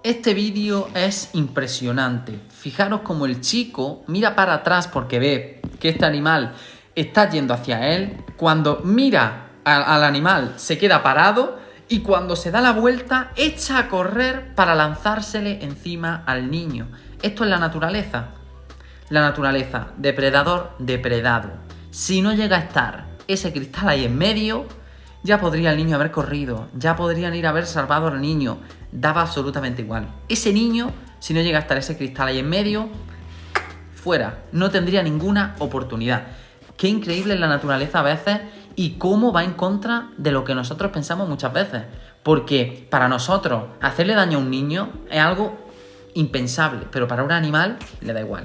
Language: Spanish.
Este vídeo es impresionante. Fijaros cómo el chico mira para atrás porque ve que este animal está yendo hacia él. Cuando mira al animal se queda parado y cuando se da la vuelta echa a correr para lanzársele encima al niño. Esto es la naturaleza. La naturaleza, depredador, depredado. Si no llega a estar ese cristal ahí en medio, ya podría el niño haber corrido, ya podrían ir a haber salvado al niño. Daba absolutamente igual. Ese niño, si no llega a estar ese cristal ahí en medio, fuera. No tendría ninguna oportunidad. Qué increíble es la naturaleza a veces y cómo va en contra de lo que nosotros pensamos muchas veces. Porque para nosotros hacerle daño a un niño es algo impensable, pero para un animal le da igual.